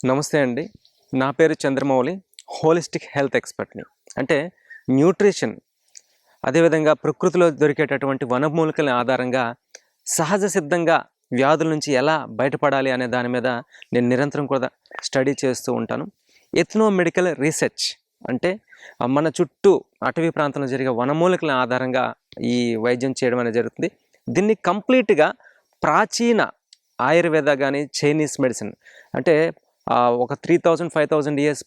నమస్తే అండి. నా పేరు చంద్రమౌళి. Holistic health ఎక్స్‌పర్ట్‌ని. అంటే న్యూట్రిషన్, అదేవిధంగా ప్రకృతిలో దొరికేటటువంటి వనమూలికల ఆధారంగా సహజ సిద్ధంగా వ్యాధుల నుంచి ఎలా బయటపడాలి అనే దాని మీద నేను నిరంతరం కూడా స్టడీ చేస్తూ ఉంటాను. ఎథ్నో మెడికల్ రీసెర్చ్ అంటే మన చుట్టూ అటవీ ప్రాంతంలో జరిగే వనమూలికల ఆధారంగా ఈ వైద్యం చేయడం అనేది జరుగుతుంది. దీన్ని కంప్లీట్‌గా ప్రాచీన ఆయుర్వేద గానీ, చైనీస్ మెడిసిన్ అంటే ఒక 3000, 5000 ఇయర్స్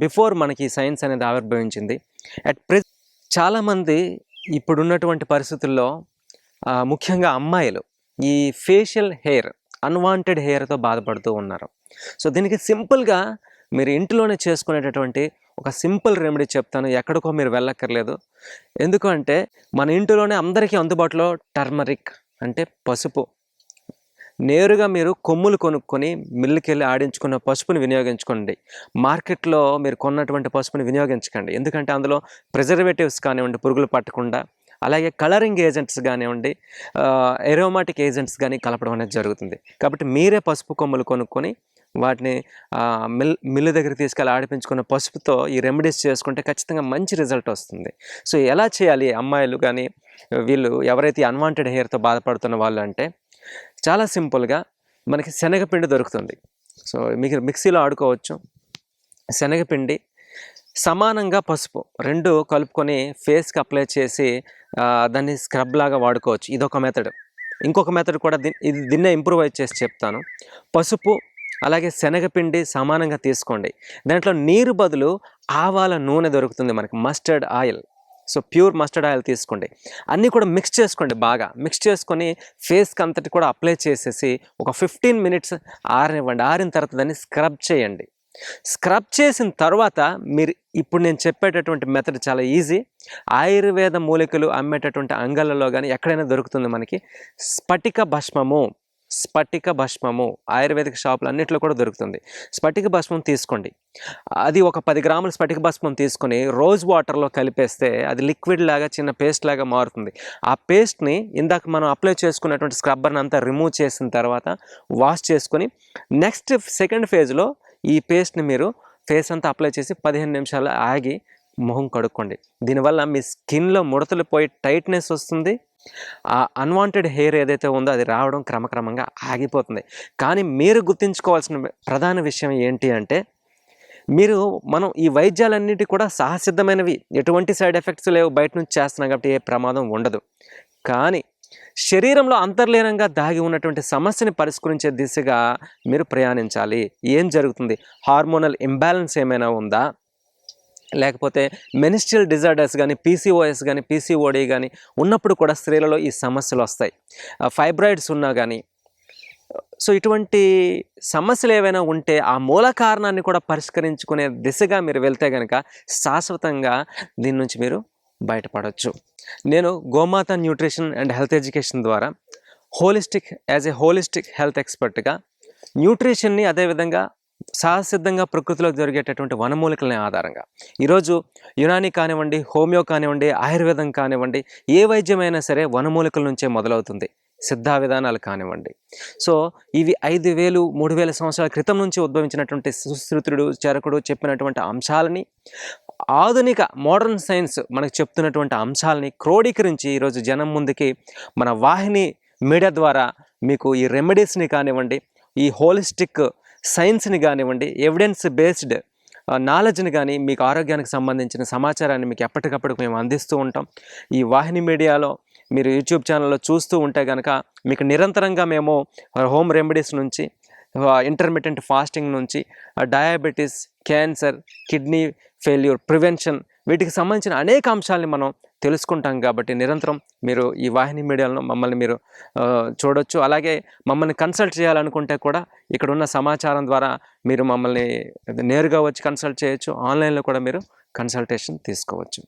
బిఫోర్ మనకి సైన్స్ అనేది ఆవిర్భవించింది. చాలామంది ఇప్పుడున్నటువంటి పరిస్థితుల్లో ముఖ్యంగా అమ్మాయిలు ఈ ఫేషియల్ హెయిర్, అన్‌వాంటెడ్ హెయిర్‌తో బాధపడుతూ ఉన్నారు. సో దీనికి సింపుల్‌గా మీరు ఇంట్లోనే చేసుకునేటటువంటి ఒక సింపుల్ రెమెడీ చెప్తాను. ఎక్కడికో మీరు వెళ్ళక్కర్లేదు. ఎందుకు అంటే మన ఇంటిలోనే అందరికీ అందుబాటులో టర్మరిక్ అంటే పసుపు. నేరుగా మీరు కొమ్ములు కొనుక్కొని మిల్లుకెళ్ళి ఆడించుకున్న పసుపుని వినియోగించుకోండి. మార్కెట్లో మీరు కొన్నటువంటి పసుపుని వినియోగించకండి. ఎందుకంటే అందులో ప్రిజర్వేటివ్స్ కానివ్వండి, పురుగులు పట్టకుండా, అలాగే కలరింగ్ ఏజెంట్స్ కానివ్వండి, ఎరోమాటిక్ ఏజెంట్స్ కానీ కలపడం అనేది జరుగుతుంది. కాబట్టి మీరే పసుపు కొమ్ములు కొనుక్కొని వాటిని మిల్లు దగ్గరికి తీసుకెళ్ళి ఆడిపించుకున్న పసుపుతో ఈ రెమెడీస్ చేసుకుంటే ఖచ్చితంగా మంచి రిజల్ట్ వస్తుంది. సో ఎలా చేయాలి అమ్మాయిలు కానీ వీళ్ళు ఎవరైతే అన్‌వాంటెడ్ హెయిర్‌తో బాధపడుతున్న వాళ్ళు అంటే చాలా సింపుల్గా మనకి శనగపిండి దొరుకుతుంది. సో మీకు మిక్సీలో ఆడుకోవచ్చు. శనగపిండి సమానంగా పసుపు 2 కలుపుకొని ఫేస్కి అప్లై చేసి దాన్ని స్క్రబ్ లాగా వాడుకోవచ్చు. ఇదొక మెథడ్. ఇంకొక మెథడ్ కూడా దీన్నే ఇంప్రూవైజ్ చేసి చెప్తాను. పసుపు అలాగే శనగపిండి సమానంగా తీసుకోండి. దాంట్లో నీరు బదులు ఆవాల నూనె దొరుకుతుంది మనకి, mustard oil. So pure mustard oil తీసుకోండి. అన్నీ కూడా మిక్స్ చేసుకోండి. బాగా మిక్స్ చేసుకొని ఫేస్కి అంతటి కూడా అప్లై చేసేసి ఒక 15 మినిట్స్ ఆరనివ్వండి. ఆరిన తర్వాత దాన్ని స్క్రబ్ చేయండి. స్క్రబ్ చేసిన తర్వాత మీరు ఇప్పుడు నేను చెప్పేటటువంటి మెథడ్ చాలా ఈజీ. ఆయుర్వేద మూలికలు అమ్మేటటువంటి అంగళ్ళలో కానీ ఎక్కడైనా దొరుకుతుంది మనకి. స్ఫటిక భస్మము ఆయుర్వేదిక షాపులు అన్నింటిలో కూడా దొరుకుతుంది. స్ఫటిక భస్మం తీసుకోండి. అది ఒక 10 గ్రాముల స్ఫటిక భస్మం తీసుకొని రోజ్ వాటర్లో కలిపేస్తే అది లిక్విడ్ లాగా చిన్న పేస్ట్ లాగా మారుతుంది. ఆ పేస్ట్ని ఇందాక మనం అప్లై చేసుకున్నటువంటి స్క్రబ్బర్ని అంతా రిమూవ్ చేసిన తర్వాత వాష్ చేసుకొని నెక్స్ట్ సెకండ్ ఫేజ్లో ఈ పేస్ట్ని మీరు ఫేస్ అంతా అప్లై చేసి 15 నిమిషాలు ఆగి మొహం కడుక్కోండి. దీనివల్ల మీ స్కిన్లో ముడతలు పోయి టైట్నెస్ వస్తుంది. ఆ అన్‌వాంటెడ్ హెయిర్ ఏదైతే ఉందో అది రావడం క్రమక్రమంగా ఆగిపోతుంది. కానీ మీరు గుర్తుంచుకోవాల్సిన ప్రధాన విషయం ఏంటి అంటే మనం ఈ వైద్యాలన్నిటి కూడా సహసిద్ధమైనవి, ఎటువంటి సైడ్ ఎఫెక్ట్స్ లేవు, బయట నుంచి చేస్తున్నాం కాబట్టి ఏ ప్రమాదం ఉండదు. కానీ శరీరంలో అంతర్లీనంగా దాగి ఉన్నటువంటి సమస్యని పరిష్కరించే దిశగా మీరు ప్రయాణించాలి. ఏం జరుగుతుంది? హార్మోనల్ ఇంబ్యాలెన్స్ ఏమైనా ఉందా, లేకపోతే మెనిస్ట్రియల్ డిజార్డర్స్ కానీ, పీసీఓఎస్ కానీ, పీసీఓడి కానీ ఉన్నప్పుడు కూడా స్త్రీలలో ఈ సమస్యలు వస్తాయి. ఫైబ్రాయిడ్స్ ఉన్నా కానీ. సో ఇటువంటి సమస్యలు ఏవైనా ఉంటే ఆ మూల కారణాన్ని కూడా పరిష్కరించుకునే దిశగా మీరు వెళ్తే కనుక శాశ్వతంగా దీని నుంచి మీరు బయటపడవచ్చు. నేను గోమాత న్యూట్రిషన్ అండ్ హెల్త్ ఎడ్యుకేషన్ ద్వారా యాజ్ ఏ హోలిస్టిక్ హెల్త్ ఎక్స్పర్ట్గా న్యూట్రిషన్ని, అదేవిధంగా సహసిద్ధంగా ప్రకృతిలో జరిగేటటువంటి వనమూలికలని ఆధారంగా ఈరోజు యునాని కానివ్వండి, హోమియో కానివ్వండి, ఆయుర్వేదం కానివ్వండి, ఏ వైద్యమైనా సరే వనమూలికల నుంచే మొదలవుతుంది. సిద్ధా విధానాలు కానివ్వండి. సో ఇవి 5000, 3000 సంవత్సరాల క్రితం నుంచి ఉద్భవించినటువంటి సుశ్రుతుడు, చరకుడు చెప్పినటువంటి అంశాలని, ఆధునిక మోడర్న్ సైన్స్ మనకు చెప్తున్నటువంటి అంశాలని క్రోడీకరించి ఈరోజు జనం ముందుకి మన వాహిని మీడియా ద్వారా మీకు ఈ రెమెడీస్ని కానివ్వండి, ఈ హోలిస్టిక్ సైన్స్ని కానివ్వండి, ఎవిడెన్స్ బేస్డ్ నాలెడ్జ్ని కానీ, మీకు ఆరోగ్యానికి సంబంధించిన సమాచారాన్ని మీకు ఎప్పటికప్పుడు మేము అందిస్తూ ఉంటాం. ఈ వాహిని మీడియాలో మీరు యూట్యూబ్ ఛానల్లో చూస్తూ ఉంటే కనుక మీకు నిరంతరంగా మేము హోమ్ రెమెడీస్ నుంచి, ఇంటర్మిటెంట్ ఫాస్టింగ్ నుంచి, diabetes, cancer, kidney failure prevention, వీటికి సంబంధించిన అనేక అంశాలని మనం తెలుసుకుంటాం. కాబట్టి నిరంతరం మీరు ఈ వాహిని మీడియాలో మమ్మల్ని మీరు చూడొచ్చు. అలాగే మమ్మల్ని కన్సల్ట్ చేయాలనుకుంటే కూడా ఇక్కడ ఉన్న సమాచారం ద్వారా మీరు మమ్మల్ని నేరుగా వచ్చి కన్సల్ట్ చేయొచ్చు. ఆన్లైన్లో కూడా మీరు కన్సల్టేషన్ తీసుకోవచ్చు.